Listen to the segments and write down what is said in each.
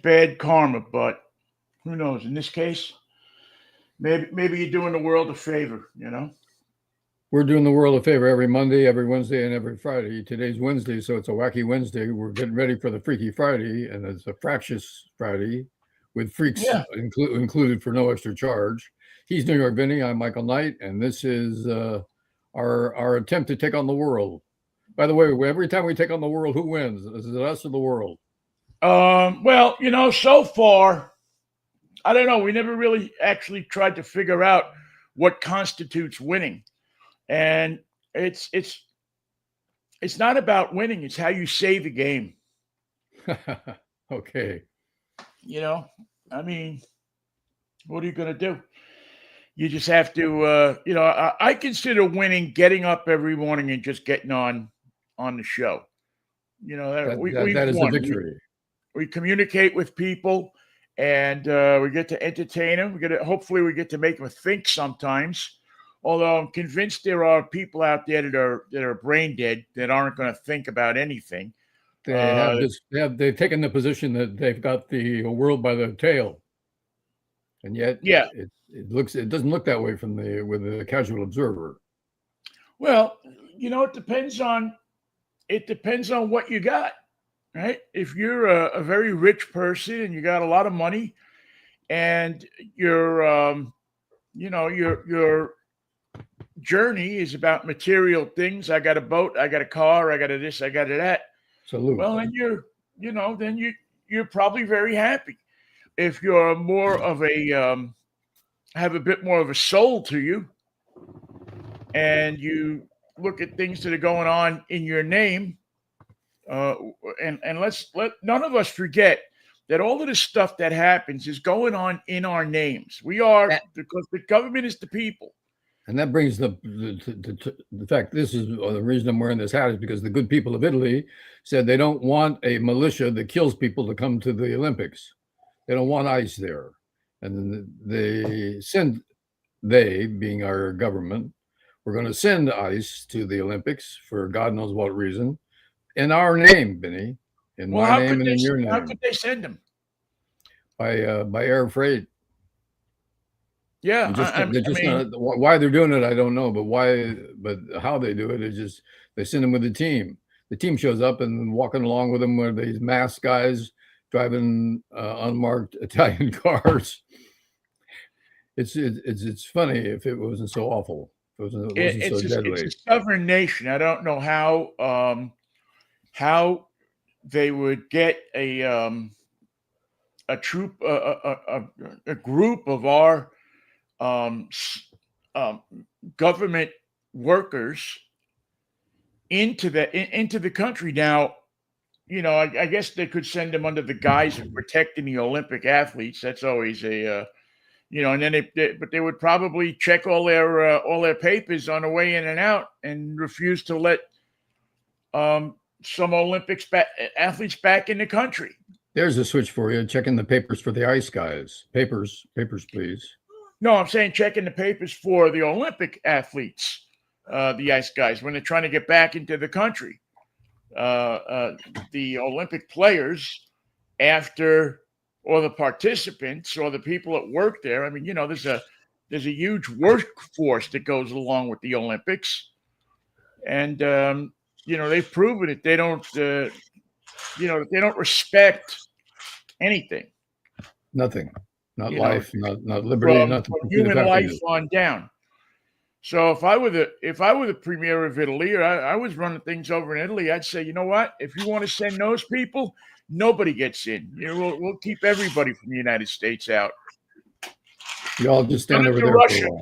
bad karma, but who knows? In this case, maybe you're doing the world a favor, you know? We're doing the world a favor every Monday, every Wednesday, and every Friday. Today's Wednesday, so it's a wacky Wednesday. We're getting ready for the Freaky Friday, and it's a fractious Friday with freaks Yeah. included for no extra charge. He's New York Vinnie. I'm Michael Knight, and this is our attempt to take on the world. By the way, every time we take on the world, who wins? Is it us or the world? Well, so far, I don't know. We never really actually tried to figure out what constitutes winning, and it's not about winning. It's how you save a game. Okay. You know, I mean, what are you going to do? You just have to, I consider winning getting up every morning and just getting on the show. We've That is a won. victory. We communicate with people, and we get to entertain them. Hopefully we get to make them think sometimes. Although I'm convinced there are people out there that are brain dead that aren't going to think about anything. They've taken the position that they've got the world by the tail, and yet Yeah. it doesn't look that way with the casual observer. Well, it depends on what you got, right? If you're a very rich person and you got a lot of money, and your journey is about material things. I got a boat, I got a car, I got a this, I got a that. Salute. Well, then you're probably very happy. If you're more of have a bit more of a soul to you, and you look at things that are going on in your name, and let none of us forget that all of the stuff that happens is going on in our names. Because the government is the people. And that brings the fact, this is the reason I'm wearing this hat, is because the good people of Italy said they don't want a militia that kills people to come to the Olympics. They don't want ICE there. And they, being our government, we're going to send ICE to the Olympics for God knows what reason, in our name, Vinny, in my name and in your name. How could they send them? By air freight. Yeah, why they're doing it, I don't know, but how they do it is just they send them with the team. The team shows up, and walking along with them were these masked guys driving unmarked Italian cars. It's funny if it wasn't so awful. It's a sovereign nation. I don't know how they would get a troop, a group of our government workers into the country. Now, I guess they could send them under the guise of protecting the Olympic athletes. That's always and then but they would probably check all their papers on the way in and out, and refuse to let some athletes back in the country. There's a switch for you. Checking the papers for the ICE guys. Papers, please. No, I'm saying checking the papers for the Olympic athletes, the ICE guys, when they're trying to get back into the country. The Olympic players, or the participants, or the people that work there. I mean, there's a huge workforce that goes along with the Olympics, and they've proven it. They don't respect anything. Nothing. Not life, not liberty, nothing. From human life on down. So if I were the premier of Italy, or I was running things over in Italy, I'd say, you know what? If you want to send those people, nobody gets in. We'll keep everybody from the United States out. You all just stand over there Russia. For a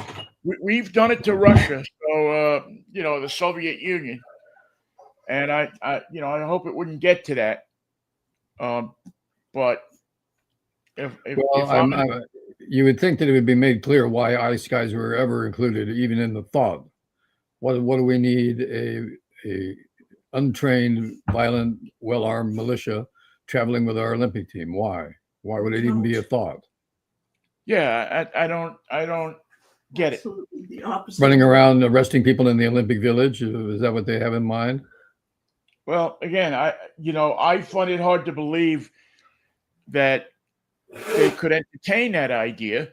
while. We've done it to Russia, so the Soviet Union, and I hope it wouldn't get to that. But you would think that it would be made clear why ICE guys were ever included, even in the thought. What do we need a untrained, violent, well-armed militia traveling with our Olympic team? Why would it even be a thought? Yeah, I don't get it. The opposite. Running around arresting people in the Olympic Village, is that what they have in mind? Well, again, I find it hard to believe that they could entertain that idea,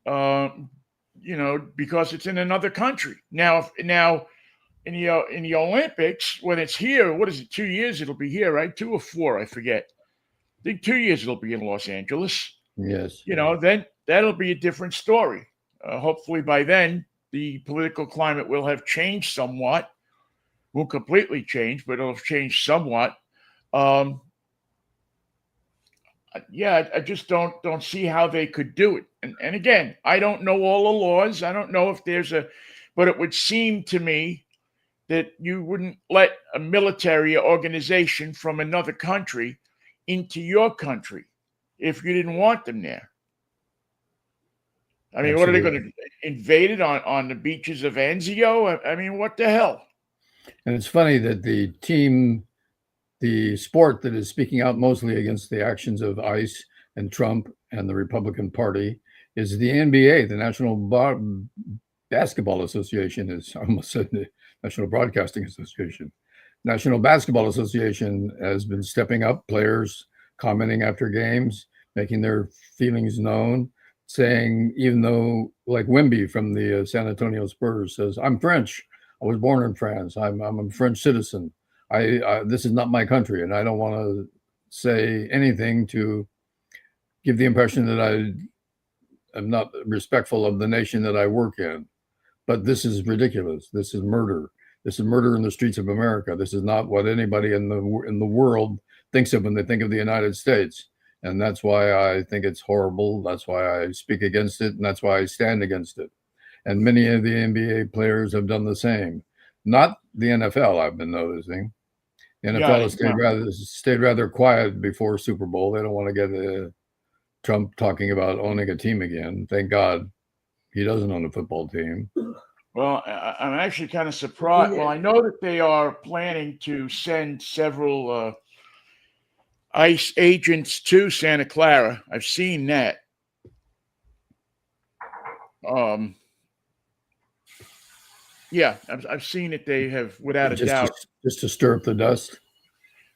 because it's in another country. Now in the Olympics, when it's here, what is it? 2 years it'll be here, right? 2 or 4, I forget. I think 2 years it'll be in Los Angeles. Yes. Then that'll be a different story. Hopefully by then the political climate will have changed somewhat. Won't completely change, but it'll have changed somewhat. I just don't see how they could do it. And again, I don't know all the laws. I don't know if but it would seem to me that you wouldn't let a military organization from another country into your country if you didn't want them there. I mean, Absolutely. What are they going to invade it on the beaches of Anzio? I mean, what the hell? And it's funny that the sport that is speaking out mostly against the actions of ICE and Trump and the Republican Party is the NBA, the National Basketball Association. Is I almost said the National Broadcasting Association. National Basketball Association has been stepping up, players commenting after games, making their feelings known, saying, even though, like Wemby from the San Antonio Spurs says, I'm French. I was born in France. I'm a French citizen. This is not my country, and I don't want to say anything to give the impression that I am not respectful of the nation that I work in. But this is ridiculous. This is murder. This is murder in the streets of America. This is not what anybody in the world thinks of when they think of the United States. And that's why I think it's horrible. That's why I speak against it, and that's why I stand against it. And many of the NBA players have done the same. Not the NFL, I've been noticing. The NFL has stayed rather quiet before Super Bowl. They don't want to get Trump talking about owning a team again. Thank God he doesn't own a football team. Well, I'm actually kind of surprised. Well, I know that they are planning to send several ICE agents to Santa Clara. I've seen that. Yeah, I've seen it. They have, without a doubt. Just to stir up the dust?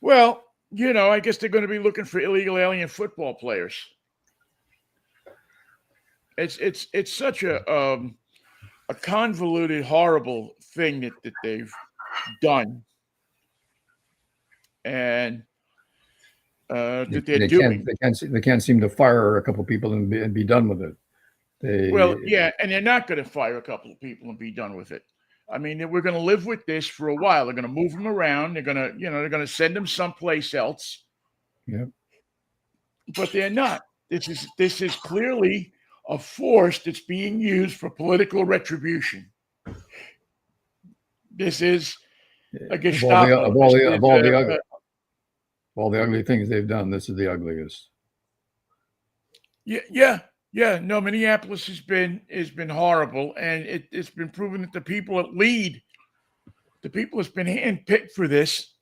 Well, I guess they're going to be looking for illegal alien football players. It's such a convoluted, horrible thing that they've done, and that they're doing. They can't seem to fire a couple of people and be done with it. And they're not going to fire a couple of people and be done with it. I mean, we're going to live with this for a while. They're going to move them around. They're going to send them someplace else. Yeah. But they're not. This is clearly a force that's being used for political retribution. This is a Gestapo. Of all the ugly things they've done, this is the ugliest. Yeah. No, Minneapolis has been horrible, and it's been proven that the people that lead, the people that's been handpicked for this,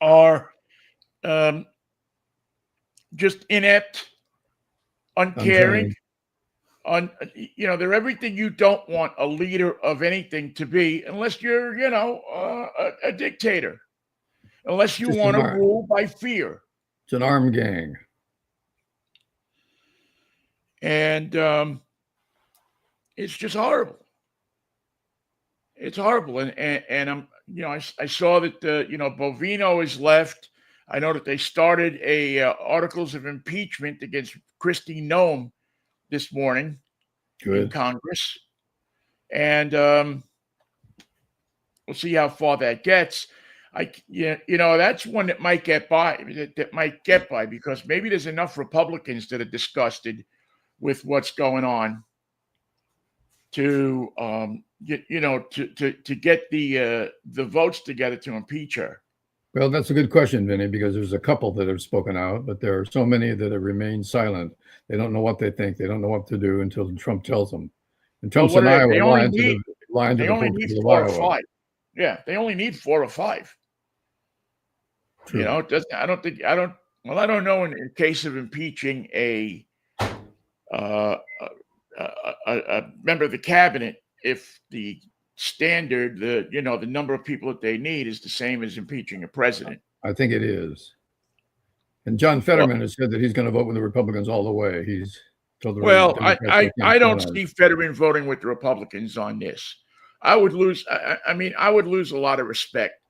are just inept, uncaring, they're everything you don't want a leader of anything to be, unless you're, a dictator, unless you want to rule by fear. It's an armed gang. And it's just horrible. It's horrible. And I'm, I saw that, Bovino is left. I know that they started articles of impeachment against Kristi Noem this morning in Congress. And we'll see how far that gets. That's one that might get by, because maybe there's enough Republicans that are disgusted with what's going on to get the votes together to impeach her. Well, that's a good question, Vinnie, because there's a couple that have spoken out, but there are so many that have remained silent. They don't know what they think. They don't know what to do until Trump tells them. And Trump's in Iowa lying to the voters of Iowa. Yeah, they only need 4 or 5. True. I don't know in the case of impeaching a member of the cabinet, if the standard, the number of people that they need is the same as impeaching a president. I think it is. And John Well, Fetterman has said that he's going to vote with the Republicans all the way. He's told the well, Democrats they can't I count don't on it. see Fetterman voting with the Republicans on this. I would lose. I mean, I would lose a lot of respect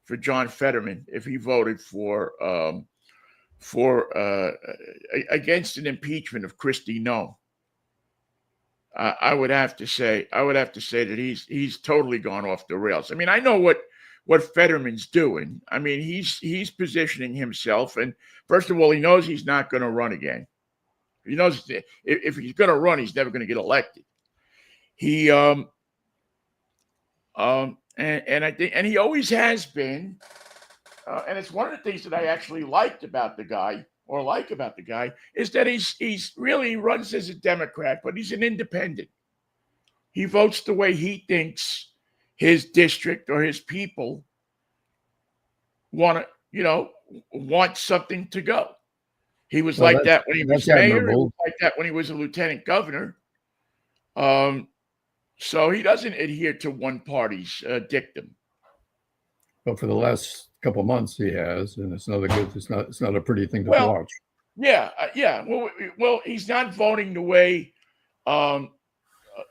for John Fetterman if he voted for against an impeachment of Christie. No, I would have to say that he's totally gone off the rails. I mean, I know what Fetterman's doing. I mean, he's positioning himself, and first of all, he knows he's not going to run again. He knows if he's going to run, he's never going to get elected. He and I think, and he always has been, and it's one of the things that I actually liked about the guy, or like about the guy, is that he's really runs as a Democrat, but he's an independent. He votes the way he thinks his district or his people want to, want something to go. He was Well, like that when he was that's mayor. He was admirable. like that when he was a lieutenant governor. So he doesn't adhere to one party's dictum. But for the last couple of months, he has, and it's not a good. It's not a pretty thing to Well, watch. yeah. Well, he's not voting the way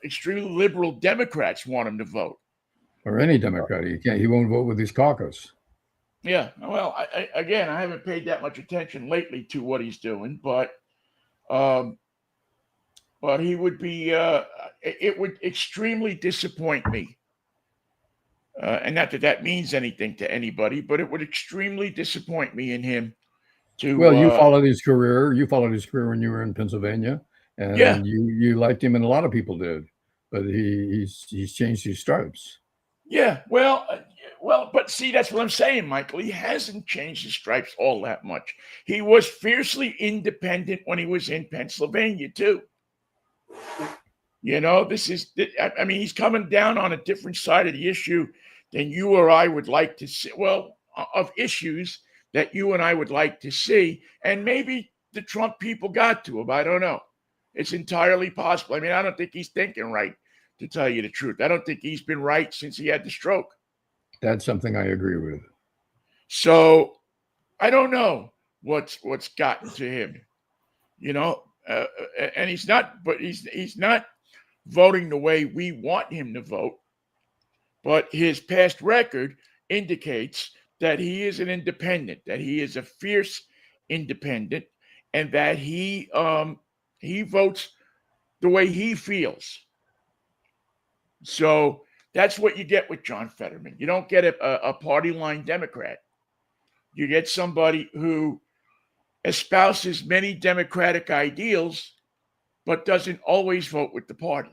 extremely liberal Democrats want him to vote. Or any Democrat, he won't vote with his caucus. Yeah. Well, I haven't paid that much attention lately to what he's doing, but he would be. It would extremely disappoint me. And not that that means anything to anybody, but it would extremely disappoint me in him to. Well, you followed his career. You followed his career when you were in Pennsylvania, and Yeah. you liked him, and a lot of people did. But he's changed his stripes. Yeah. But see, that's what I'm saying, Michael. He hasn't changed his stripes all that much. He was fiercely independent when he was in Pennsylvania too. I mean, he's coming down on a different side of the issue than you or I would like to see. Well, of issues that you and I would like to see. And maybe the Trump people got to him. I don't know. It's entirely possible. I mean, I don't think he's thinking right, to tell you the truth. I don't think he's been right since he had the stroke. That's something I agree with. So I don't know what's gotten to him, and he's not voting the way we want him to vote, but his past record indicates that he is an independent, that he is a fierce independent, and that he votes the way he feels. So that's what you get with John Fetterman. You don't get a party line Democrat. You get somebody who espouses many democratic ideals, but doesn't always vote with the party.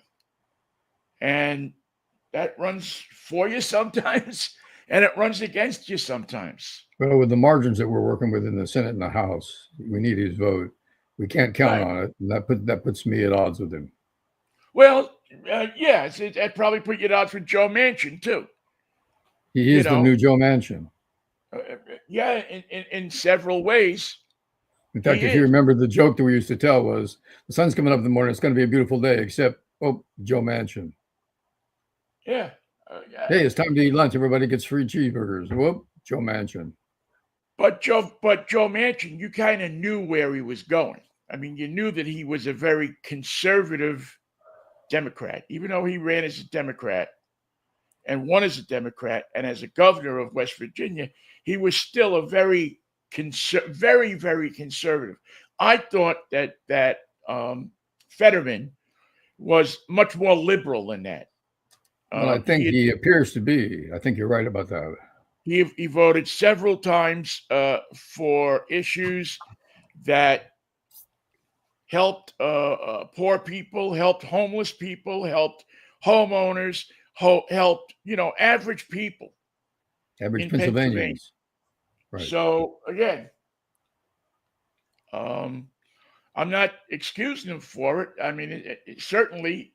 And that runs for you sometimes, and it runs against you sometimes. Well, with the margins that we're working with in the Senate and the House, we need his vote. We can't count on it. And that puts me at odds with him. Well, that probably put you at odds with Joe Manchin, too. He is the new Joe Manchin. In several ways. In fact, if you remember, the joke that we used to tell was, the sun's coming up in the morning, it's going to be a beautiful day, except, Joe Manchin. Yeah. Hey, it's time to eat lunch. Everybody gets free cheeseburgers. Whoop, Joe Manchin. But Joe Manchin, you kind of knew where he was going. I mean, you knew that he was a very conservative Democrat, even though he ran as a Democrat and won as a Democrat, and as a governor of West Virginia, he was still a very, very conservative. I thought that Fetterman was much more liberal than that. Well, I think he appears to be. I think you're right about that. He voted several times for issues that helped poor people, helped homeless people, helped homeowners, helped average people, average Pennsylvanians. Right. So again, I'm not excusing him for it. I mean, it certainly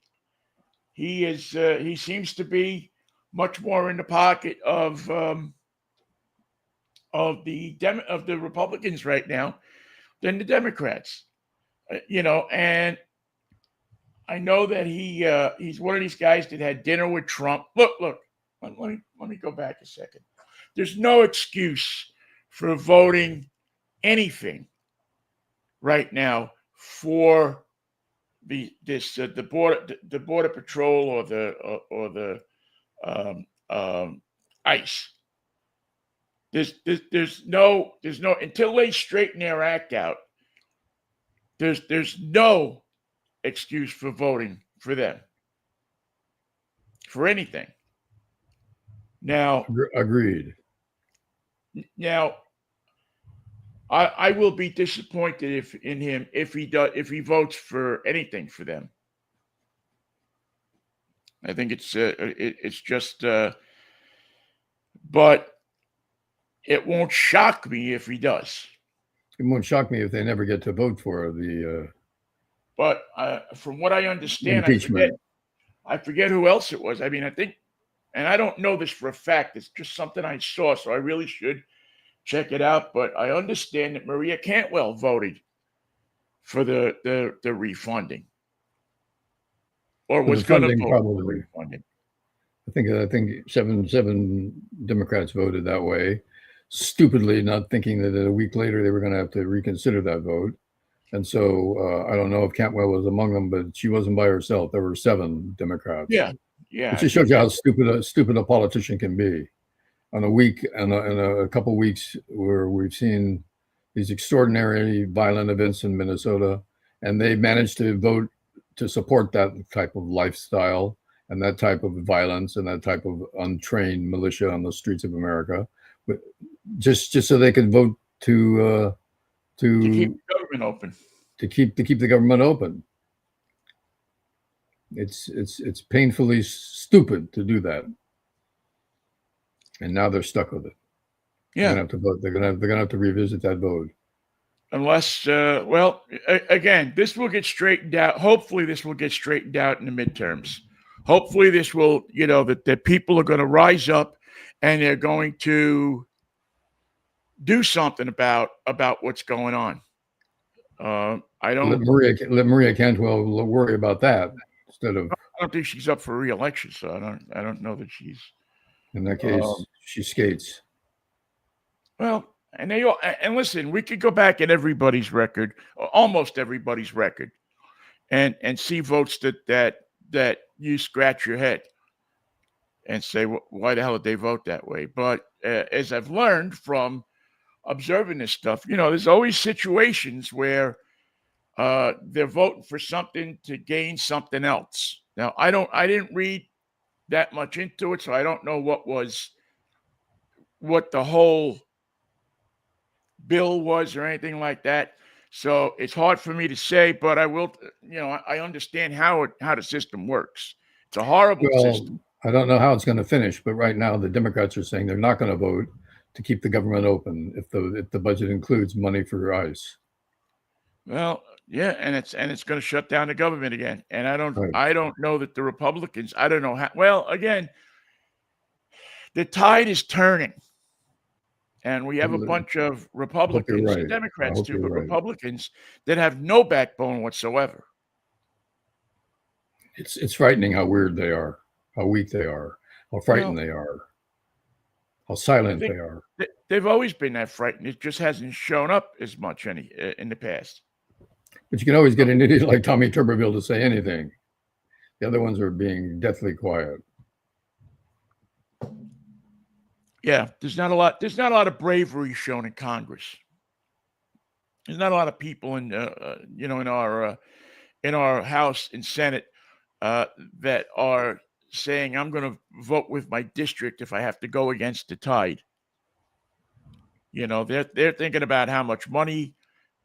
he is. He seems to be much more in the pocket of the Republicans right now than the Democrats. And I know that he's one of these guys that had dinner with Trump. Look. Let me go back a second. There's no excuse for voting anything right now for the border patrol or the ICE. There's no until they straighten their act out. There's no excuse for voting for them for anything. Now, agreed. Now, I will be disappointed if he votes for anything for them. I think it's just, but it won't shock me if he does. It won't shock me if they never get to vote for the. But from what I understand, impeachment. I forget who else it was. I mean, I think, and I don't know this for a fact. It's just something I saw, so I really should check it out. But I understand that Maria Cantwell voted for the refunding, or was going to vote for the refunding. I think seven Democrats voted that way, stupidly not thinking that a week later they were going to have to reconsider that vote. And so I don't know if Cantwell was among them, but she wasn't by herself. There were 7 Democrats. Yeah. It just shows you how stupid a politician can be. On a week and a couple of weeks where we've seen these extraordinary violent events in Minnesota, and they managed to vote to support that type of lifestyle and that type of violence and that type of untrained militia on the streets of America, but just so they could vote to keep the government open. To keep the government open. It's painfully stupid to do that, and now they're stuck with it. Yeah, they're gonna have to vote. They're gonna have to revisit that vote. Unless, again, this will get straightened out. Hopefully, this will get straightened out in the midterms. Hopefully, this will, that people are going to rise up and they're going to do something about what's going on. I don't let Maria Cantwell worry about that instead of. I don't think she's up for re-election, so I don't know that she's. In that case, she skates. Well, and listen, we could go back at everybody's record, almost everybody's record, and see votes that you scratch your head and say, why the hell did they vote that way? But as I've learned from observing this stuff, there's always situations where they're voting for something to gain something else. Now, I didn't read that much into it, so I don't know what the whole bill was or anything like that. So it's hard for me to say, but I will, I understand how the system works. It's a horrible system. I don't know how it's going to finish, but right now the Democrats are saying they're not going to vote to keep the government open if the budget includes money for ICE. Well, yeah, and it's going to shut down the government again. And I don't know that the Republicans, I don't know how. Well, again, the tide is turning. And we have a bunch of Republicans and Democrats too, but Republicans that have no backbone whatsoever. It's frightening how weird they are, how weak they are, how frightened they are, how silent they are. They've always been that frightened. It just hasn't shown up as much in the past. But you can always get an idiot like Tommy Tuberville to say anything. The other ones are being deathly quiet. Yeah, there's not a lot of bravery shown in Congress. There's not a lot of people in our House and Senate that are saying, I'm going to vote with my district if I have to go against the tide. They're thinking about how much money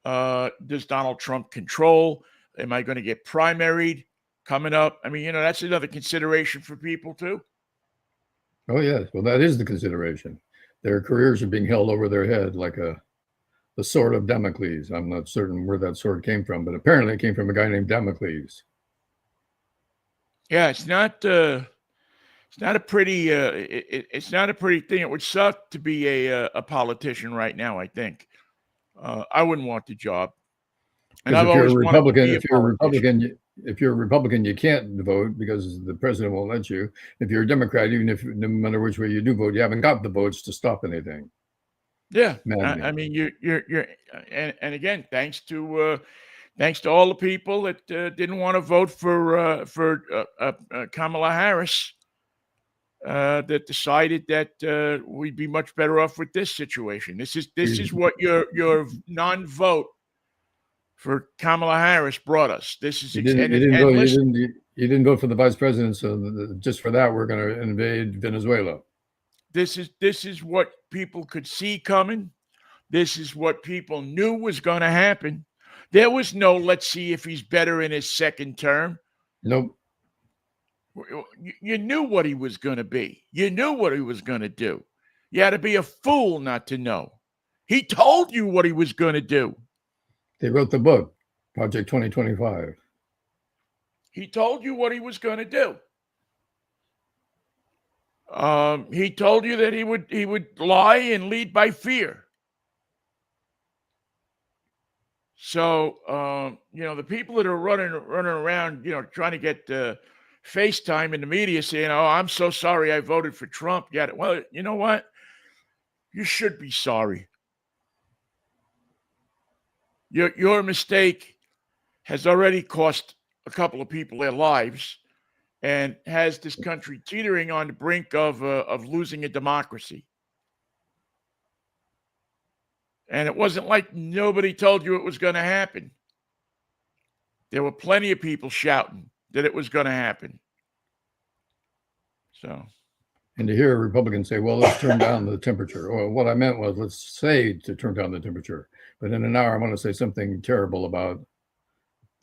does Donald Trump control? Am I going to get primaried coming up? I mean, that's another consideration for people too. Oh, yes. Well, that is the consideration. Their careers are being held over their head like the sword of Damocles. I'm not certain where that sword came from, but apparently it came from a guy named Damocles. Yeah, it's not a pretty it's not a pretty thing. It would suck to be a politician right now, I think. I wouldn't want the job. And if you're a Republican, you can't vote because the president won't let you. If you're a Democrat, even if no matter which way you do vote, you haven't got the votes to stop anything. Yeah, I Maddening. mean, you're, and again, thanks to all the people that didn't want to vote for Kamala Harris, that decided that we'd be much better off with this situation. This is what your non-vote for Kamala Harris brought us. This is You didn't and vote. listen, You didn't vote for the vice president. So just for that, we're going to invade Venezuela. this is what people could see coming. This is what people knew was going to happen. There was no let's see if he's better in his second term. Nope. You knew what he was going to be. You knew what he was going to do. You had to be a fool not to know. He told you what he was going to do. They wrote the book, Project 2025. He told you what he was going to do. He told you that he would lie and lead by fear. So the people that are running around, trying to get FaceTime in the media saying, "Oh, I'm so sorry I voted for Trump." Yeah, well, you know what? You should be sorry. Your mistake has already cost a couple of people their lives, and has this country teetering on the brink of losing a democracy. And it wasn't like nobody told you it was going to happen. There were plenty of people shouting that it was going to happen. So, and to hear a Republican say, "Well, let's turn down the temperature," or what I meant was, let's say to turn down the temperature, but in an hour, I'm going to say something terrible about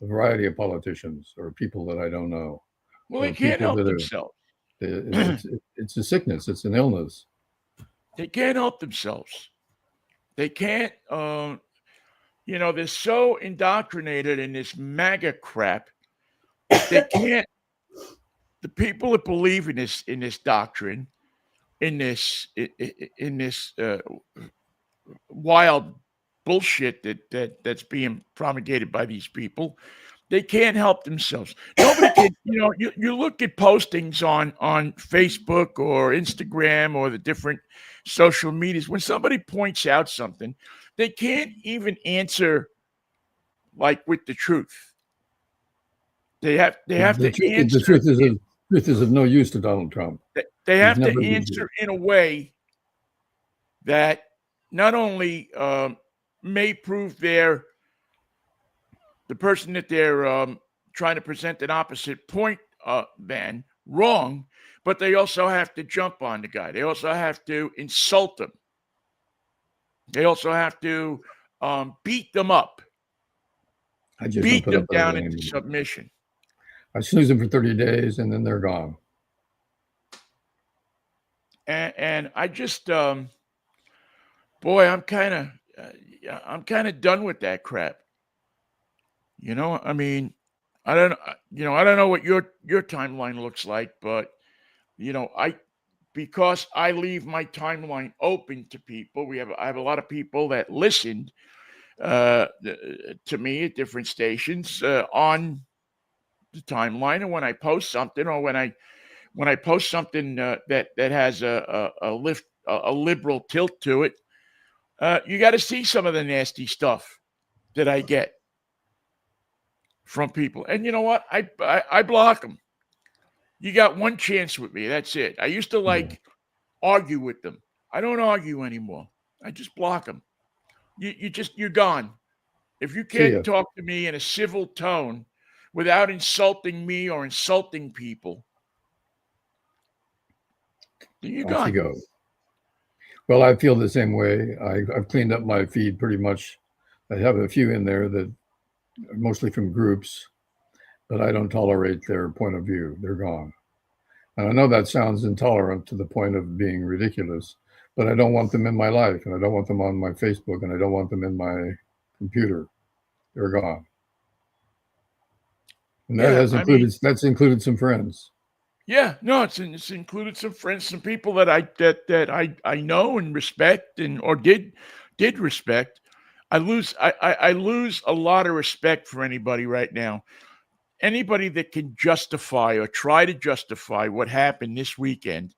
a variety of politicians or people that I don't know. well, they can't help themselves. It's a sickness. It's an illness. They can't help themselves. They can't. They're so indoctrinated in this MAGA crap. They can't. The people that believe in this doctrine, in this wild bullshit that's being promulgated by these people, they can't help themselves. Nobody can. You look at postings on Facebook or Instagram or the different social medias. When somebody points out something, they can't even answer like with the truth. They have to answer. The truth is of no use to Donald Trump. They have to answer in a way that not only may prove the person that they're trying to present an opposite point than wrong, but they also have to jump on the guy. They also have to insult him. They also have to beat them up. Beat them down into submission. I snooze them for 30 days and then they're gone. And I just, boy, I'm kind of done with that crap. I mean, I don't know what your timeline looks like, but because I leave my timeline open to people. I have a lot of people that listened to me at different stations on the timeline, and when I post something, or when I post something that has a liberal tilt to it, you got to see some of the nasty stuff that I get from people. And you know what? I block them. You got one chance with me. That's it. I used to argue with them. I don't argue anymore. I just block them. You're gone. If you can't talk to me in a civil tone without insulting me or insulting people, then you're gone. Off you go. Well, I feel the same way. I've cleaned up my feed pretty much. I have a few in there that are mostly from groups, but I don't tolerate their point of view. They're gone. And I know that sounds intolerant to the point of being ridiculous, but I don't want them in my life, and I don't want them on my Facebook, and I don't want them in my computer. They're gone. And that's included some friends. Yeah, no, it's included some friends, some people that I know and respect or did respect. I lose a lot of respect for anybody right now. Anybody that can justify or try to justify what happened this weekend,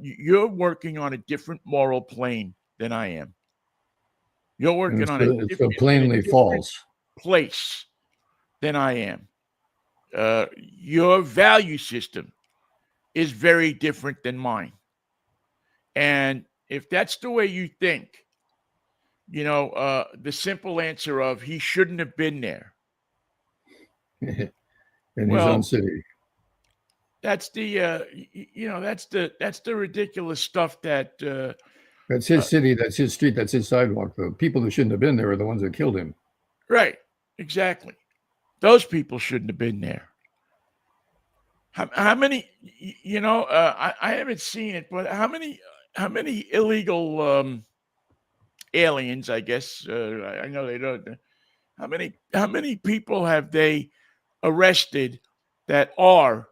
you're working on a different moral plane than I am. You're And working it's on it's so in a plainly different false. place than I am. Your value system is very different than mine. And if that's the way you think, the simple answer of he shouldn't have been there. In his own Well, city. that's that's the ridiculous stuff that That's his city, that's his street, that's his sidewalk. The people who shouldn't have been there are the ones that killed him. right, exactly. Those people shouldn't have been there. How many? I haven't seen it, but how many illegal aliens? I guess I know they don't. How many people have they arrested that are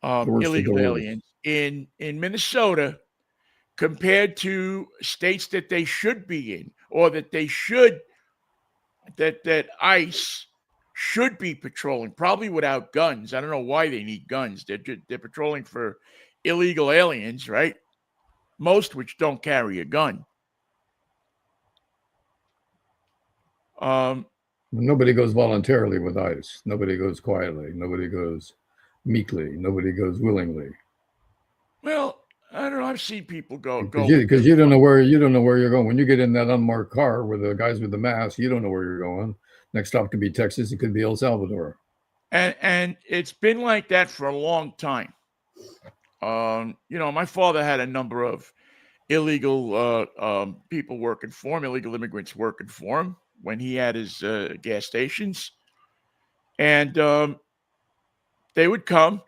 The worst of the illegal worst. aliens in Minnesota compared to states that they should be in, or that ICE should be patrolling, probably without guns. I don't know why they need guns. They're patrolling for illegal aliens, right? Most which don't carry a gun. Nobody goes voluntarily with ICE. Nobody goes quietly. Nobody goes meekly. Nobody goes willingly. Well, I don't know. I've seen people go Because you don't know where you're going. When you get in that unmarked car with the guys with the masks, you don't know where you're going. Next stop could be Texas. It could be El Salvador. And it's been like that for a long time. My father had a number of illegal people working for him, illegal immigrants working for him when he had his gas stations. And they would come,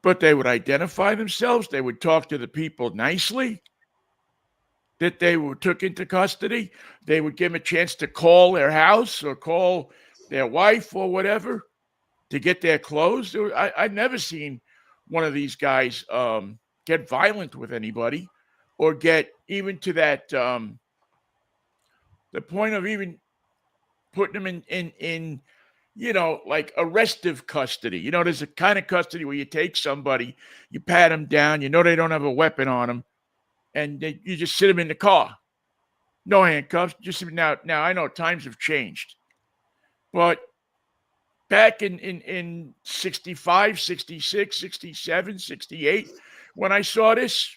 but they would identify themselves. They would talk to the people nicely that they were took into custody. They would give them a chance to call their house or call their wife or whatever to get their clothes. I've never seen one of these guys get violent with anybody or get even to that the point of even putting them in like arrestive custody. There's a kind of custody where you take somebody, you pat them down, they don't have a weapon on them, and you just sit them in the car. No handcuffs. Just now I know times have changed. But back in 65, 66, 67, 68, when I saw this,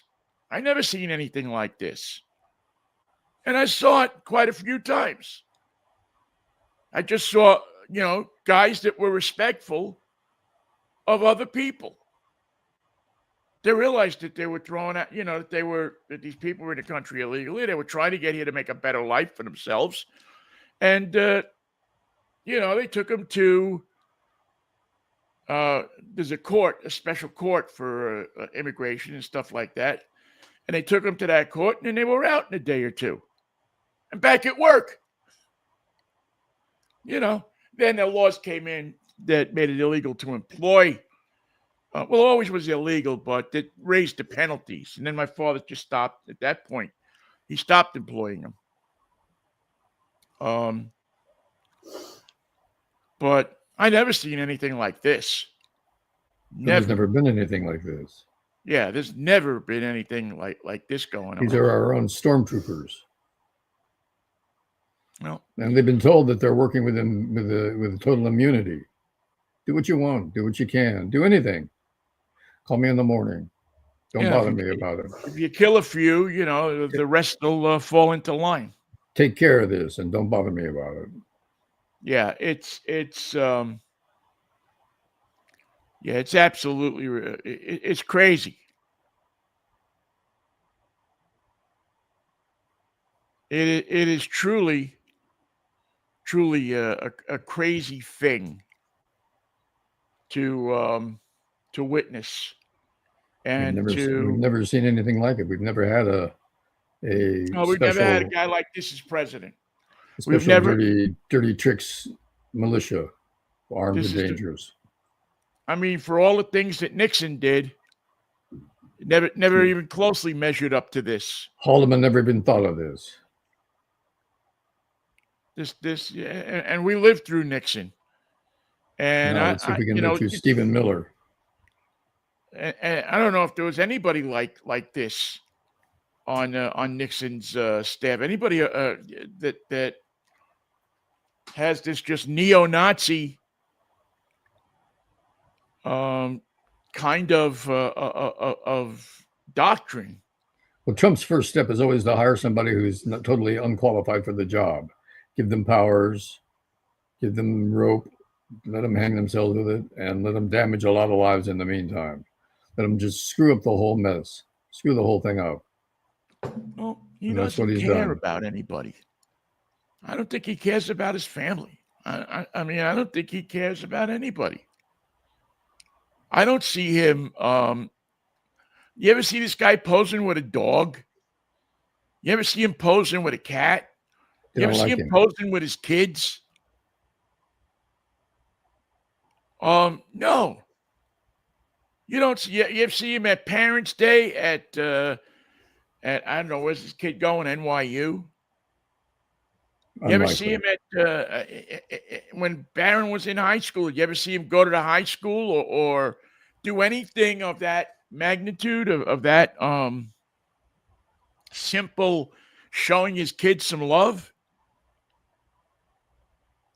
I never seen anything like this. And I saw it quite a few times. I just saw, guys that were respectful of other people. They realized that they were throwing out, that these people were in the country illegally. They were trying to get here to make a better life for themselves. And, they took them to, there's a special court for immigration and stuff like that. And they took them to that court, and then they were out in a day or two and back at work. Then the laws came in that made it illegal to employ. It always was illegal, but it raised the penalties. And then my father just stopped at that point. He stopped employing them. But I never seen anything like this. There's never been anything like this. Yeah, there's never been anything like this going on. These are our own stormtroopers. Well, and they've been told that they're working with total immunity. Do what you want. Do what you can. Do anything. Call me in the morning. Don't bother me about it. If you kill a few, the rest will fall into line. Take care of this and don't bother me about it. Yeah, it's absolutely it's crazy. It is truly a crazy thing to witness, and we've never seen anything like it. We've never had we've never had a guy like this as president. We've never dirty tricks militia, armed and dangerous. For all the things that Nixon did, never even closely measured up to this. Haldeman never even thought of this. And we lived through Nixon. And let's see if we can get through Stephen Miller. And I don't know if there was anybody like this on Nixon's staff. Anybody that has this just neo-Nazi kind of doctrine. Well, Trump's first step is always to hire somebody who's not totally unqualified for the job. Give them powers, give them rope, let them hang themselves with it, and let them damage a lot of lives in the meantime. Let them just screw up the whole mess, screw the whole thing up. Well, he And that's what doesn't he's care done. about anybody. I don't think he cares about his family. I mean, I don't think he cares about anybody. I don't see him. You ever see this guy posing with a dog? You ever see him posing with a cat? They You ever don't see like him him. posing with his kids? No. You don't see. You ever see him at Parents' Day at I don't know, where's this kid going? NYU. You ever see Unlikely. him at when Barron was in high school? You ever see him go to the high school or do anything of that magnitude of that simple showing his kids some love?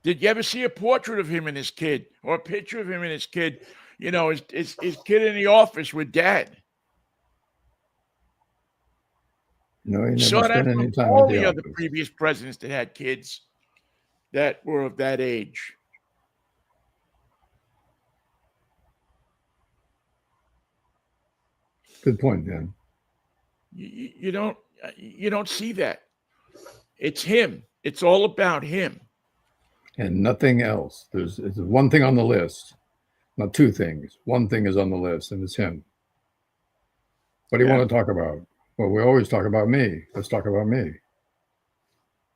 Did you ever see a portrait of him and his kid or a picture of him and his kid? You know, his kid in the office with dad. No, he You never saw that spent any from time at all the the other office. previous presidents that had kids that were of that age. Good point, Dan. You don't see that. It's him. It's all about him. And nothing else. There's one thing on the list, not two things. One thing is on the list, and it's him. What do you Yeah. want to talk about? Well, we always talk about me. Let's talk about me.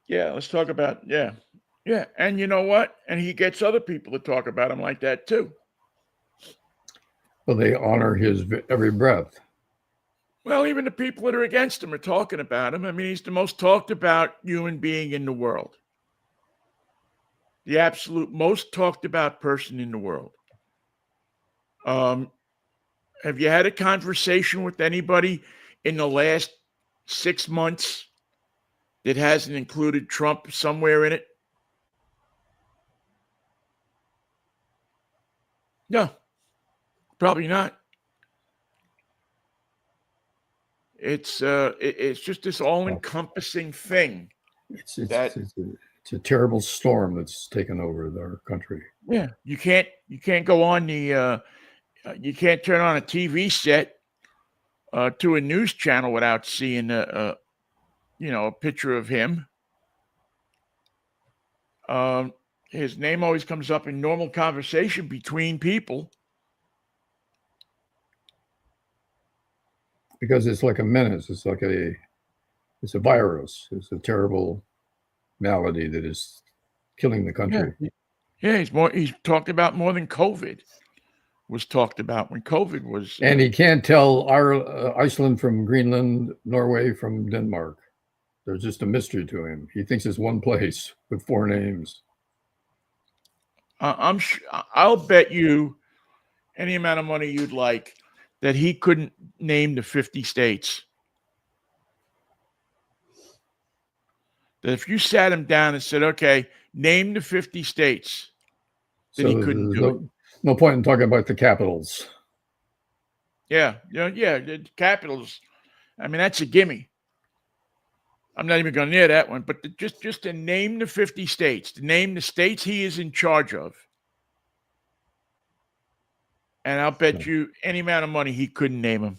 Yeah, let's talk about yeah. And you know what? And he gets other people to talk about him like that too. Well, they honor his every breath. Well, even the people that are against him are talking about him. I mean, he's the most talked about human being in the world. The absolute most talked about person in the world. Have you had a conversation with anybody in the last 6 months that hasn't included Trump somewhere in it? No, probably not. It's just this all-encompassing thing. It's a terrible storm that's taken over our country. Yeah, you can't go on the you can't turn on a TV set to a news channel without seeing a picture of him. His name always comes up in normal conversation between people. Because it's like a menace. It's a virus. It's a terrible malady that is killing the country. Yeah, he's talked about more than COVID was talked about when COVID was. And he can't tell Iceland from Greenland, Norway from Denmark. There's just a mystery to him. He thinks it's one place with four names. I'll bet you any amount of money you'd like that he couldn't name the 50 states. That if you sat him down and said, okay, name the 50 states, that he couldn't do it. No point in talking about the capitals. Yeah, the capitals. I mean, that's a gimme. I'm not even going near that one, but just to name the 50 states, to name the states he is in charge of. And I'll bet you any amount of money he couldn't name them.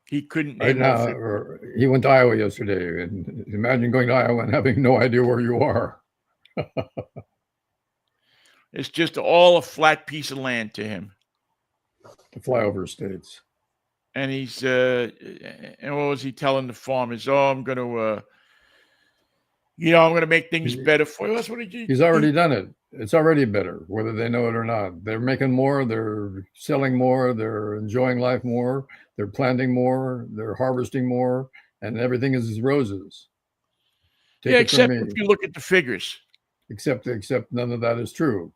He couldn't name them. He went to Iowa yesterday, and imagine going to Iowa and having no idea where you are. It's just all a flat piece of land to him. The flyover states. And he's and what was he telling the farmers? Oh, I'm going to I'm going to make things better for you. That's what he's already done it. It's already better, whether they know it or not. They're making more, they're selling more, they're enjoying life more, they're planting more, they're harvesting more, and everything is roses. Except if you look at the figures. Except none of that is true.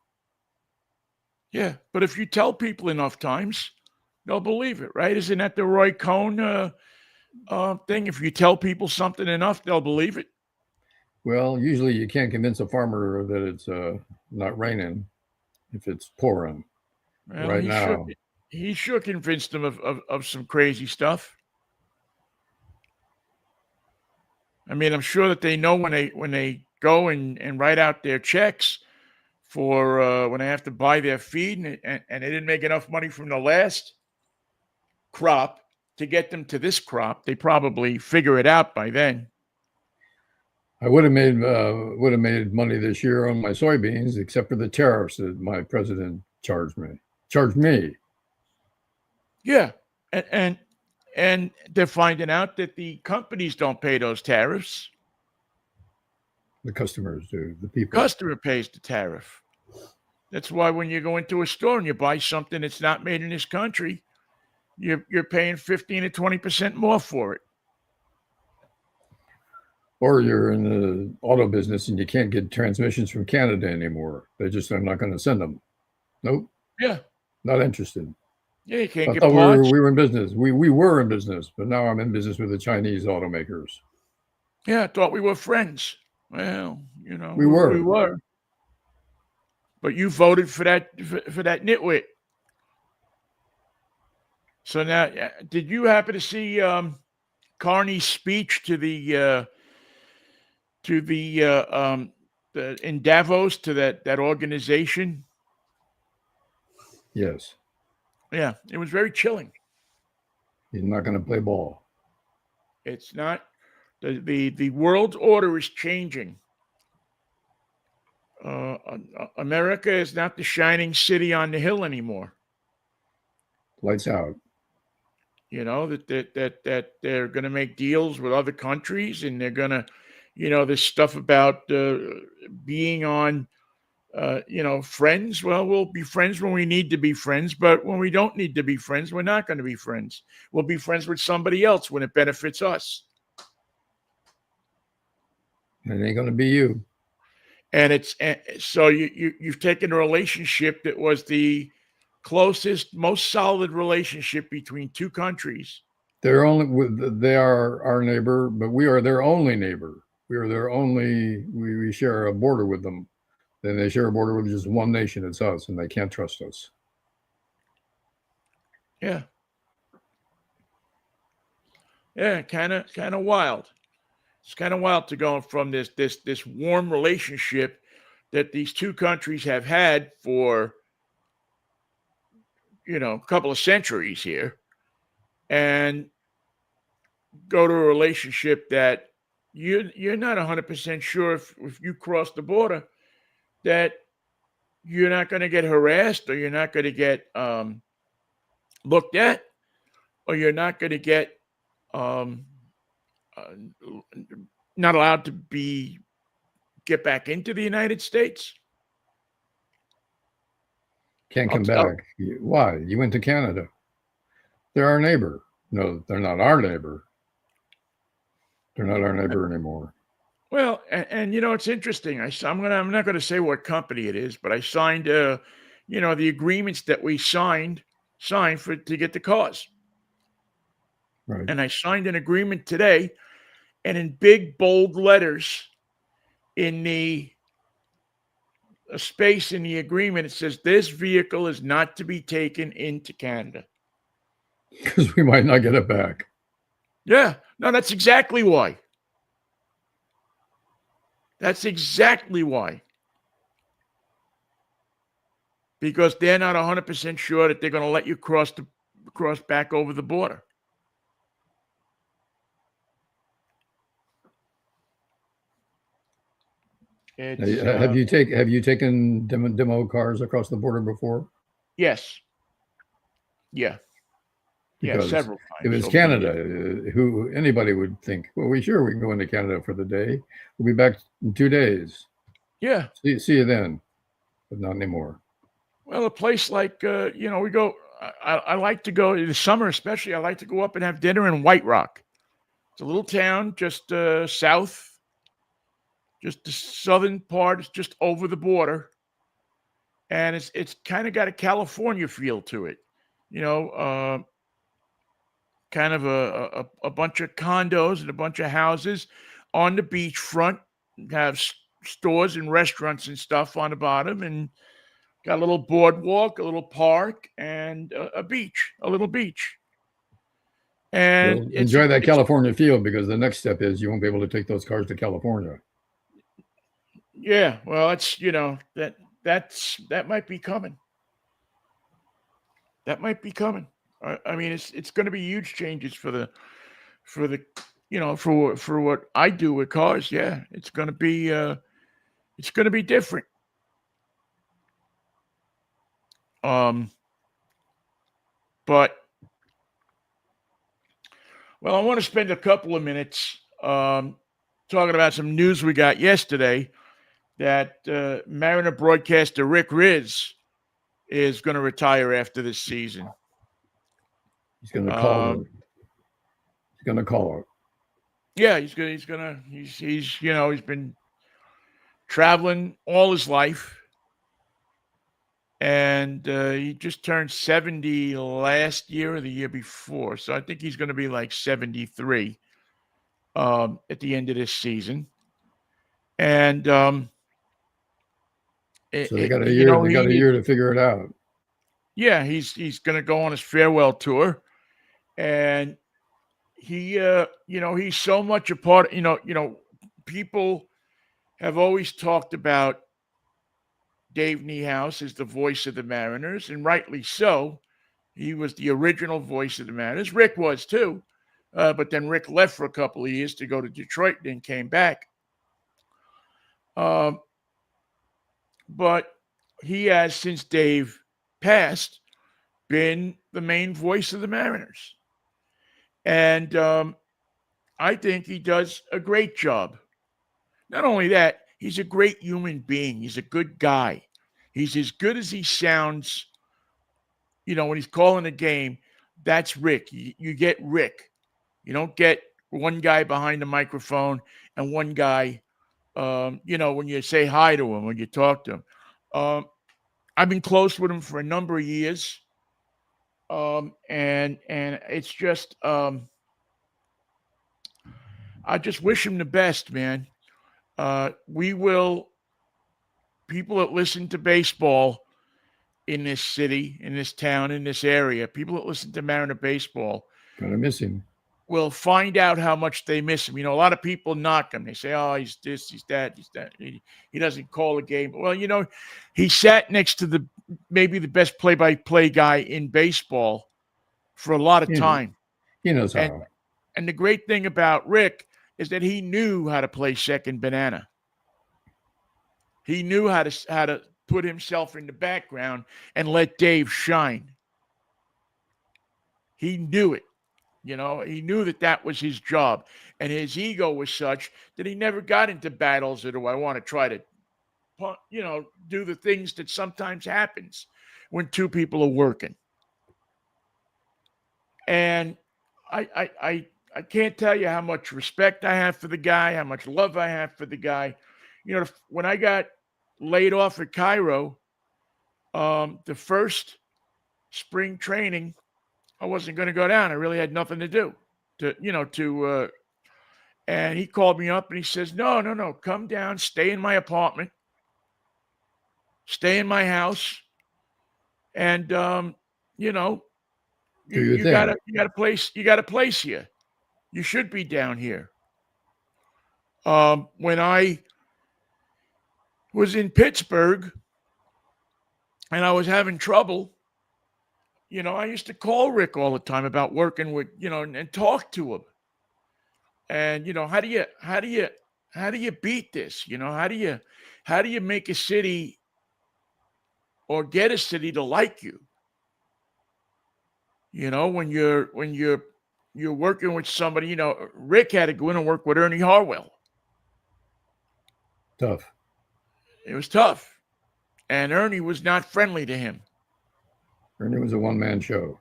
Yeah, but if you tell people enough times, they'll believe it, right? Isn't that the Roy Cohn thing. If you tell people something enough, they'll believe it. Well, usually you can't convince a farmer that it's not raining if it's pouring Well, right now. he sure convinced them of some crazy stuff. I mean, I'm sure that they know when they go and write out their checks for when they have to buy their feed and they didn't make enough money from the last crop to get them to this crop. They probably figure it out by then. I would have made money this year on my soybeans, except for the tariffs that my president charged me. Charged me. Yeah, and they're finding out that the companies don't pay those tariffs. The customers do. The people. Customer pays the tariff. That's why when you go into a store and you buy something that's not made in this country, you're paying 15 to 20% more for it. Or you're in the auto business and you can't get transmissions from Canada anymore. They just are not going to send them. Nope. Yeah. Not interested. Yeah, you can't I get thought parts. we were in business. We were in business, but now I'm in business with the Chinese automakers. Yeah, I thought we were friends. Well, you know, we were. We were. But you voted for that nitwit. So now, did you happen to see Carney's speech to the in Davos to that organization? Yes. Yeah, it was very chilling. He's not going to play ball. It's not. The world order is changing. America is not the shining city on the hill anymore. Lights out. You know, that they're going to make deals with other countries, and they're going to, you know, this stuff about being on, friends. Well, we'll be friends when we need to be friends, but when we don't need to be friends, we're not going to be friends. We'll be friends with somebody else when it benefits us. It ain't going to be you. And so you've taken a relationship that was the closest, most solid relationship between two countries. They are our neighbor, but we are their only neighbor. We are their only. We share a border with them. Then they share a border with just one nation. It's us, and they can't trust us. Yeah. Yeah, kind of wild. It's kind of wild to go from this warm relationship that these two countries have had for, a couple of centuries here, and go to a relationship that you're not 100% sure if you cross the border that you're not going to get harassed, or you're not going to get looked at, or you're not going to get not allowed to get back into the United States. Can't come back. Why? You went to Canada. They're our neighbor. No, they're not our neighbor. They're not our neighbor anymore. Well, and it's interesting. I'm not going to say what company it is, but I signed the agreements that we signed to get the cars. Right. And I signed an agreement today, and in big bold letters in the space in the agreement, it says this vehicle is not to be taken into Canada. Because we might not get it back. Yeah. No, that's exactly why. That's exactly why. Because they're not 100% sure that they're going to let you cross back over the border. Have you taken demo cars across the border before? Yes. Yeah. Because several times. If it's Canada, who anybody would think, well, we can go into Canada for the day. We'll be back in 2 days. Yeah. See you then, but not anymore. Well, a place like we go. I like to go in the summer, especially. I like to go up and have dinner in White Rock. It's a little town just south. Just the southern part is just over the border, and it's kind of got a California feel to it. kind of a bunch of condos and a bunch of houses on the beachfront, have stores and restaurants and stuff on the bottom, and got a little boardwalk, a little park, and a beach, a little beach. And Well, enjoy that California feel, because the next step is you won't be able to take those cars to California. Yeah, well, it's that might be coming. That might be coming. I mean, it's going to be huge changes for the for what I do with cars. Yeah, it's going to be different. But well, I want to spend a couple of minutes talking about some news we got yesterday, that Mariner broadcaster Rick Riz is going to retire after this season. He's going to call it. He's going to call it. Yeah, he's been traveling all his life, and he just turned 70 last year or the year before, so I think he's going to be like 73 at the end of this season. And so they got a year. They got a year to figure it out. Yeah, he's going to go on his farewell tour, and he's so much a part. People have always talked about Dave Niehaus as the voice of the Mariners, and rightly so. He was the original voice of the Mariners. Rick was too, but then Rick left for a couple of years to go to Detroit, then came back. But he has, since Dave passed, been the main voice of the Mariners. And I think he does a great job. Not only that, he's a great human being. He's a good guy. He's as good as he sounds, when he's calling a game. That's Rick. You get Rick. You don't get one guy behind the microphone and one guy, when you say hi to him, when you talk to him. I've been close with him for a number of years. And it's just, I just wish him the best, man. People that listen to baseball in this city, in this town, in this area, people that listen to Mariner baseball, gonna miss him, will find out how much they miss him. A lot of people knock him. They say, oh, he's this, he's that, he's that. He doesn't call a game. Well, he sat next to maybe the best play-by-play guy in baseball for a lot of time. He knows how. And the great thing about Rick is that he knew how to play second banana. He knew how to put himself in the background and let Dave shine. He knew it. He knew that was his job. And his ego was such that he never got into battles or do I want to try to, do the things that sometimes happens when two people are working. And I can't tell you how much respect I have for the guy, how much love I have for the guy. When I got laid off at Cairo, the first spring training, I wasn't going to go down. I really had nothing to do and he called me up and he says, no, come down, stay in my apartment, stay in my house. And, you got a place here. You should be down here. When I was in Pittsburgh and I was having trouble, I used to call Rick all the time about working with, and talk to him. And, how do you beat this? How do you make a city or get a city to like you? When you're working with somebody, Rick had to go in and work with Ernie Harwell. Tough. It was tough. And Ernie was not friendly to him. Ernie was a one-man show.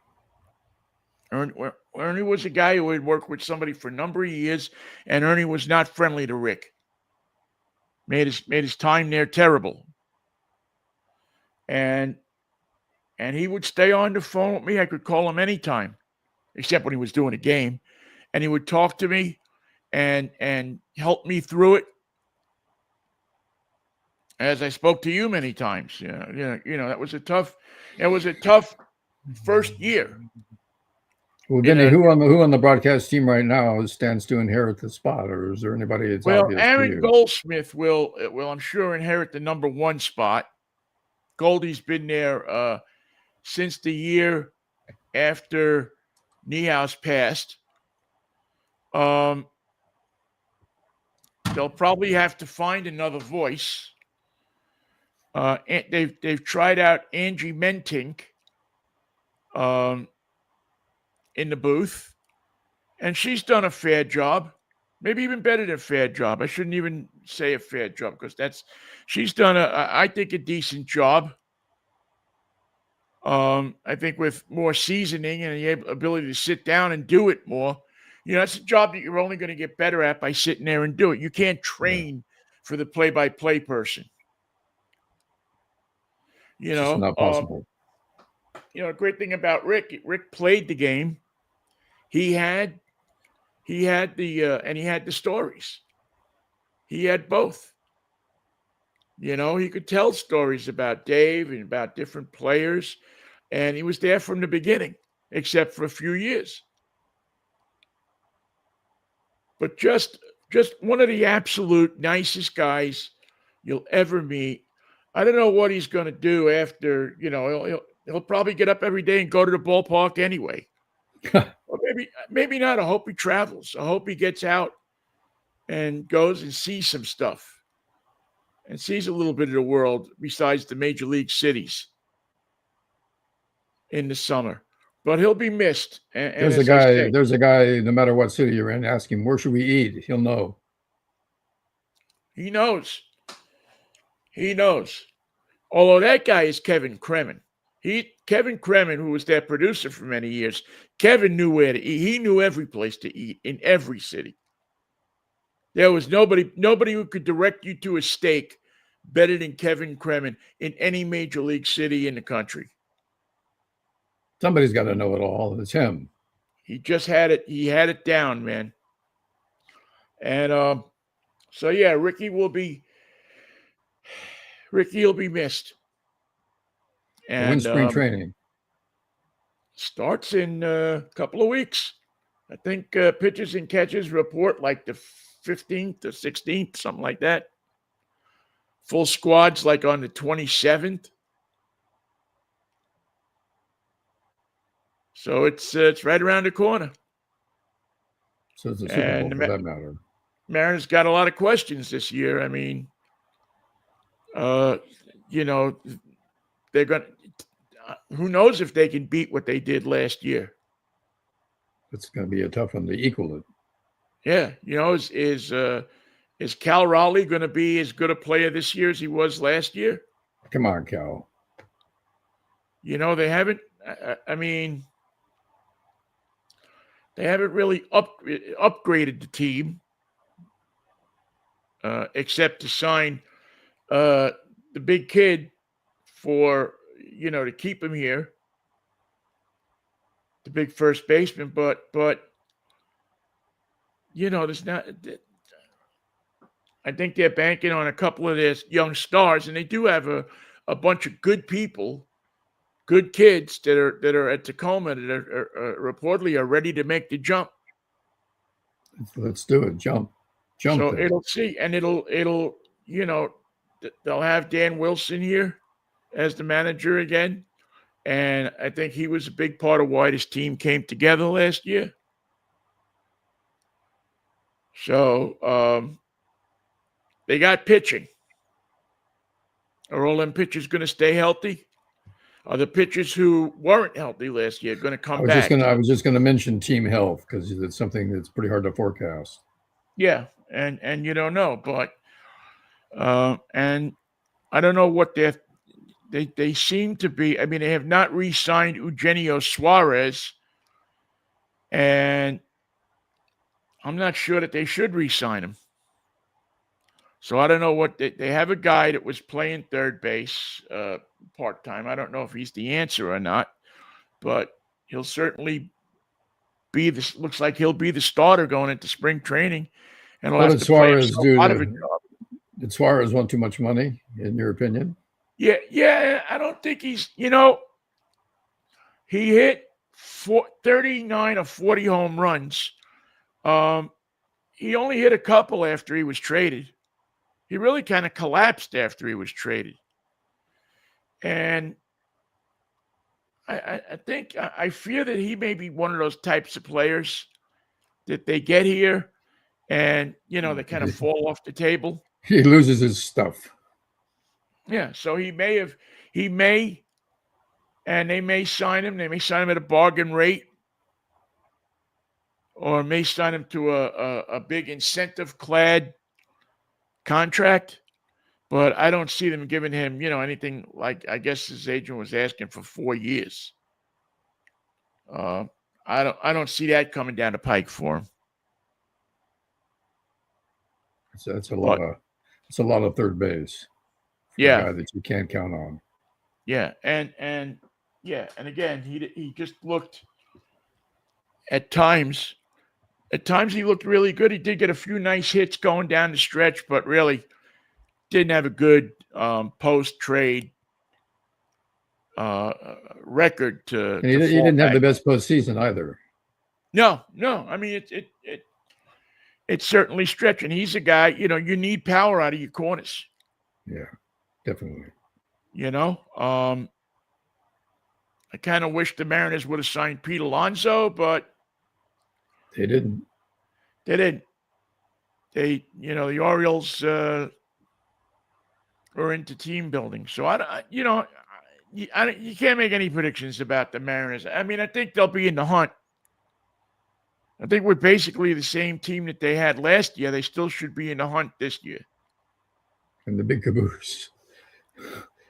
Ernie was a guy who had worked with somebody for a number of years, and Ernie was not friendly to Rick. Made his time there terrible. And he would stay on the phone with me. I could call him anytime. except when he was doing a game, and he would talk to me and help me through it. As I spoke to you many times, that was a tough. It was a tough first year. Well, Vinny, who on the broadcast team right now stands to inherit the spot, or is there anybody that's obvious to Aaron you? Goldsmith will, I'm sure, inherit the number one spot. Goldie's been there since the year after Niehaus passed. They'll probably have to find another voice. They've tried out Angie Mentink in the booth, and she's done a fair job, maybe even better than a fair job. I shouldn't even say a fair job because she's done I think, a decent job. I think with more seasoning and the ability to sit down and do it more, that's a job that you're only going to get better at by sitting there and do it. You can't train for the play-by-play person. It's just not possible. A great thing about Rick played the game. He had the stories. He had both. He could tell stories about Dave and about different players, and he was there from the beginning, except for a few years. But just one of the absolute nicest guys you'll ever meet. I don't know what he's going to do after, he'll probably get up every day and go to the ballpark anyway. Or maybe not. I hope he travels. I hope he gets out and goes and sees some stuff and sees a little bit of the world besides the major league cities in the summer. But he'll be missed. There's a guy, no matter what city you're in, ask him, where should we eat? He'll know. He knows. Although that guy is Kevin Kremen. Kevin Kremen, who was their producer for many years, Kevin knew where to eat. He knew every place to eat in every city. There was nobody who could direct you to a steak better than Kevin Kremen in any major league city in the country. Somebody's got to know it all. It's him. He just had it. He had it down, man. And so yeah, Ricky will be missed. And when's spring training? Starts in a couple of weeks. I think pitchers and catchers report like the 15th or 16th, something like that. Full squads like on the 27th. So it's right around the corner. So it's a Super Bowl for that matter. Mariners got a lot of questions this year. I mean, they're going to, who knows if they can beat what they did last year. It's going to be a tough one to equal it. Yeah. Is Cal Raleigh going to be as good a player this year as he was last year? Come on, Cal. They haven't, they haven't really upgraded the team except to sign the big kid for, to keep him here, the big first baseman. But there's not. I think they're banking on a couple of their young stars, and they do have a bunch of good people, good kids that are at Tacoma that are reportedly are ready to make the jump. Let's do it. Jump. So it'll see, and it'll they'll have Dan Wilson here as the manager again, and I think he was a big part of why this team came together last year. So they got pitching. Are all them pitchers going to stay healthy? Are the pitchers who weren't healthy last year going to come back? I was just going to mention team health because it's something that's pretty hard to forecast. Yeah, and you don't know, but and I don't know what they seem to be. I mean, they have not re-signed Eugenio Suarez, and I'm not sure that they should re-sign him. So I don't know what they have a guy that was playing third base part-time. I don't know if he's the answer or not, but he'll certainly looks like he'll be the starter going into spring training, and he'll What have did to play Suarez himself do out of a job. did Suarez want too much money, in your opinion? Yeah, I don't think he's, he hit 39 or 40 home runs. He only hit a couple after he was traded. He really kind of collapsed after he was traded. And I fear that he may be one of those types of players that they get here and, they kind of fall off the table. He loses his stuff. Yeah, so he may, and they may sign him. They may sign him at a bargain rate, or may sign him to a big incentive-clad contract. But I don't see them giving him, anything like, I guess his agent was asking for 4 years. I don't see that coming down the pike for him. So that's a lot of third base. For a guy that you can't count on. Yeah, and again, he just looked at times. At times he looked really good. He did get a few nice hits going down the stretch, but really didn't have a good post-trade record to. And he didn't have the best postseason either. No. I mean, it's certainly stretching. He's a guy. You need power out of your corners. Yeah, definitely. I kind of wish the Mariners would have signed Pete Alonso, but they didn't. The Orioles are into team building. So you can't make any predictions about the Mariners. I mean, I think they'll be in the hunt. I think we're basically the same team that they had last year. They still should be in the hunt this year. And the big caboose.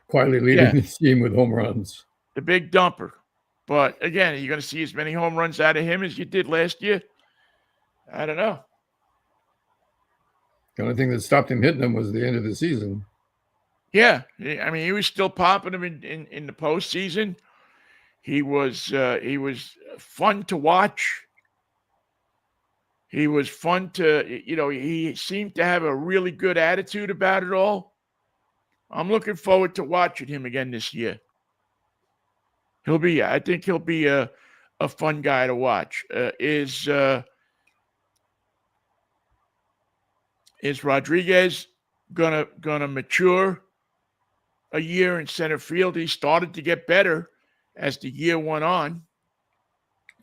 Quietly leading the team with home runs. The big dumper. But again, are you going to see as many home runs out of him as you did last year? I don't know. The only thing that stopped him hitting them was the end of the season. Yeah. I mean, he was still popping them in the postseason. He was fun to watch. He was fun to, he seemed to have a really good attitude about it all. I'm looking forward to watching him again this year. I think he'll be a fun guy to watch. Is Rodriguez gonna mature a year in center field? He started to get better as the year went on.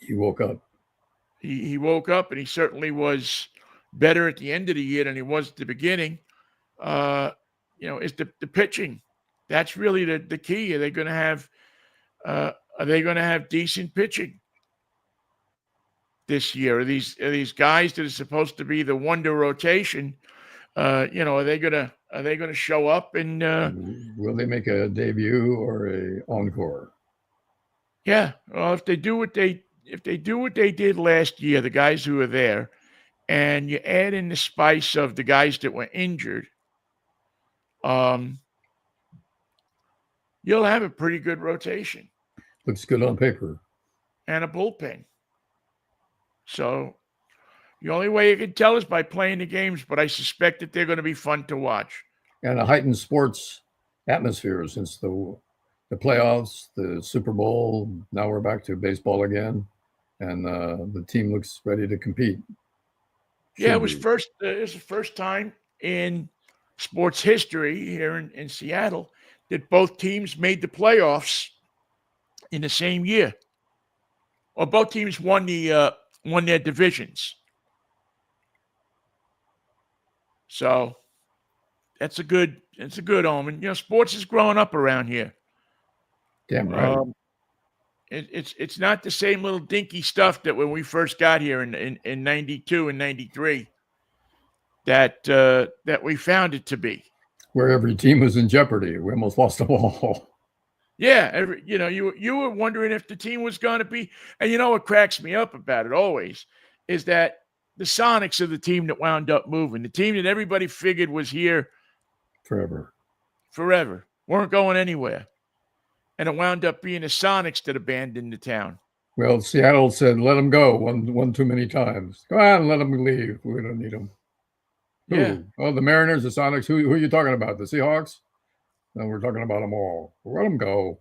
He woke up. He woke up, and he certainly was better at the end of the year than he was at the beginning. Is the pitching. That's really the key. Are they going to have decent pitching this year? Are these guys that are supposed to be the wonder rotation? Are they going to show up and will they make a debut or a encore? Yeah. Well, if they do what they did last year, the guys who were there, and you add in the spice of the guys that were injured, you'll have a pretty good rotation. Looks good on paper. And a bullpen. So the only way you can tell is by playing the games, but I suspect that they're going to be fun to watch. And a heightened sports atmosphere since the playoffs, the Super Bowl. Now we're back to baseball again, and the team looks ready to compete. It was the first time in sports history here in Seattle that both teams made the playoffs in the same year, or both teams won their divisions. So that's a good omen. Sports is growing up around here. Damn right. It's not the same little dinky stuff that when we first got here in 92 and 93 that we found it to be. Where every team was in jeopardy. We almost lost them all. Yeah, you were wondering if the team was going to be, and what cracks me up about it always is that the Sonics are the team that wound up moving. The team that everybody figured was here forever, weren't going anywhere. And it wound up being the Sonics that abandoned the town. Well, Seattle said, let him go one too many times. Go on, let him leave. We don't need him. Yeah. Who? Oh, the Mariners, the Sonics. Who are you talking about? The Seahawks? No, we're talking about them all. Let them go.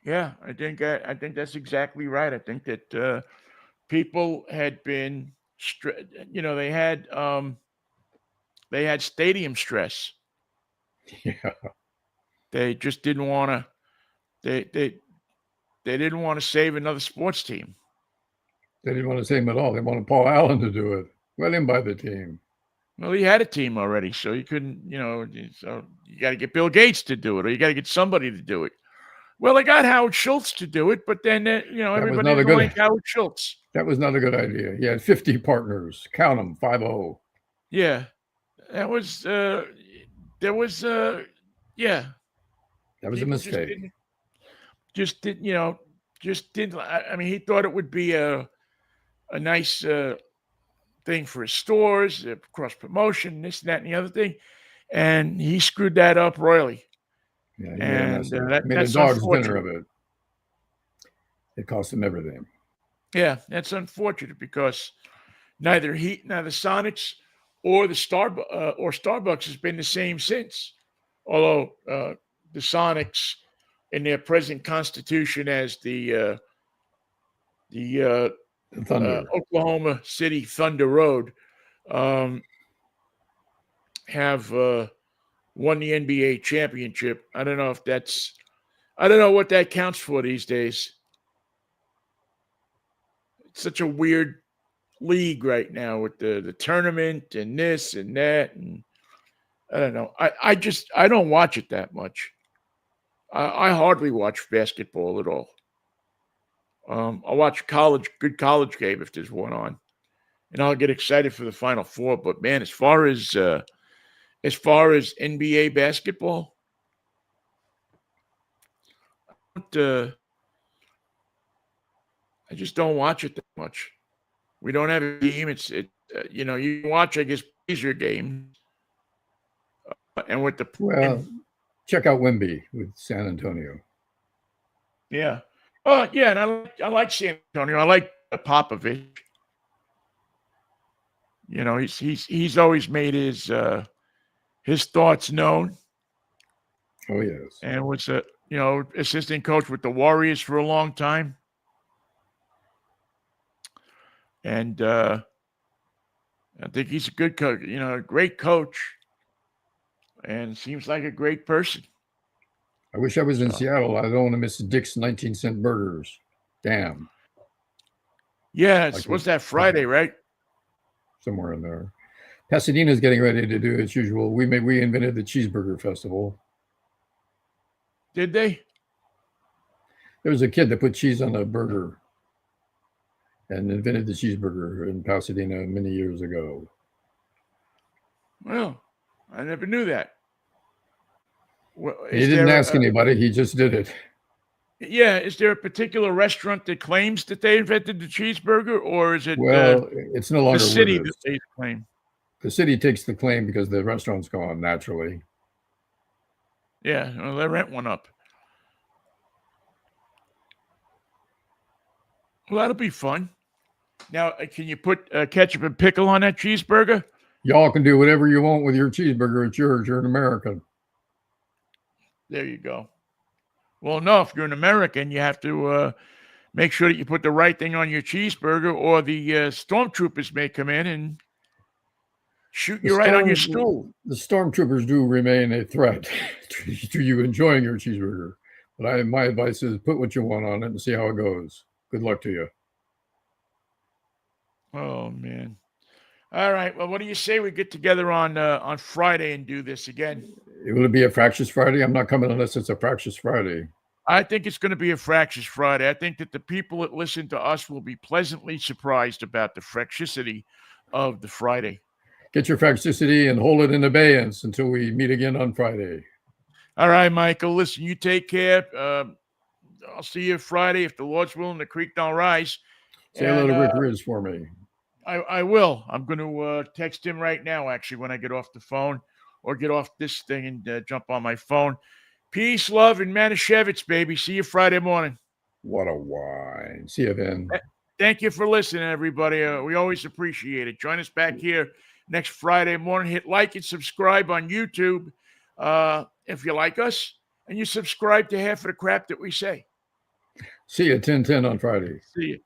Yeah, I think that's exactly right. I think that people had been, they had stadium stress. Yeah, They just didn't want to. They didn't want to save another sports team. they didn't want to save him at all. They wanted Paul Allen to do it. Let him buy the team. Well, he had a team already, so you couldn't. So you got to get Bill Gates to do it, or you got to get somebody to do it. Well, they got Howard Schultz to do it, but then That was everybody not a didn't good. like Howard Schultz. That was not a good idea. He had 50 partners. Count them, 50. Yeah, that was. There was. Yeah, That was a people mistake. just didn't. Just didn't. I mean, he thought it would be a nice thing for his stores, cross promotion, this, that, and the other thing, and he screwed that up royally. Yeah, he made a And mess of it. Made a that's dog's dinner unfortunate. of it. It cost him everything. Yeah, that's unfortunate because neither the Sonics or Starbucks has been the same since. Although the Sonics, in their present constitution as the The Thunder. Oklahoma City Thunder Road, have won the NBA championship. I don't know what that counts for these days. It's such a weird league right now with the tournament and this and that, and I don't know. I don't watch it that much. I hardly watch basketball at all. I'll watch good college game if there's one on, and I'll get excited for the Final Four. But man, as far as NBA basketball, I just don't watch it that much. We don't have a team. You can watch, I guess, Blazer games, and with the Well, check out Wemby with San Antonio. yeah, oh yeah, and I like San Antonio. I like Popovich. He's always made his thoughts known, Oh, yes. and was a assistant coach with the Warriors for a long time, and I think he's a good coach. A great coach, and seems like a great person. I wish I was in So, Seattle. I don't want to miss Dick's 19-cent burgers. Damn. yeah, Like what's that, Friday, right? somewhere in there. Pasadena's getting ready to do its usual. We invented the cheeseburger festival. Did they? There was a kid that put cheese on a burger and invented the cheeseburger in Pasadena many years ago. Well, I never knew that. Well, He didn't ask anybody. He just did it. Yeah, is there a particular restaurant that claims that they invented the cheeseburger, or is it Well, it's no longer the city with that us. they claim? The city takes the claim because the restaurant's gone naturally. Yeah, well, they rent one up. Well, that'll be fun. Now, can you put ketchup and pickle on that cheeseburger? Y'all can do whatever you want with your cheeseburger. It's yours. You're an American. There you go. Well, no, if you're an American, you have to make sure that you put the right thing on your cheeseburger, or the stormtroopers may come in and shoot you right on your stool. The stormtroopers do remain a threat to you enjoying your cheeseburger. But my advice is put what you want on it and see how it goes. Good luck to you. Oh man! All right. Well, what do you say we get together on Friday and do this again? Will it be a Fractious Friday? I'm not coming unless it's a Fractious Friday. I think it's going to be a Fractious Friday. I think that the people that listen to us will be pleasantly surprised about the fracticity of the Friday. Get your fracticity and hold it in abeyance until we meet again on Friday. All right, Michael. Listen, you take care. I'll see you Friday if the Lord's willing. The creek don't rise. Say hello to Rick Riz for me. I will. I'm going to text him right now, actually, when I get off the phone or get off this thing and jump on my phone. Peace, love, and Manischewitz, baby. See you Friday morning. What a wine. See you, Vin. Thank you for listening, everybody. We always appreciate it. Join us back here next Friday morning. Hit like and subscribe on YouTube if you like us, and you subscribe to half of the crap that we say. See you 10-10 on Friday. See you.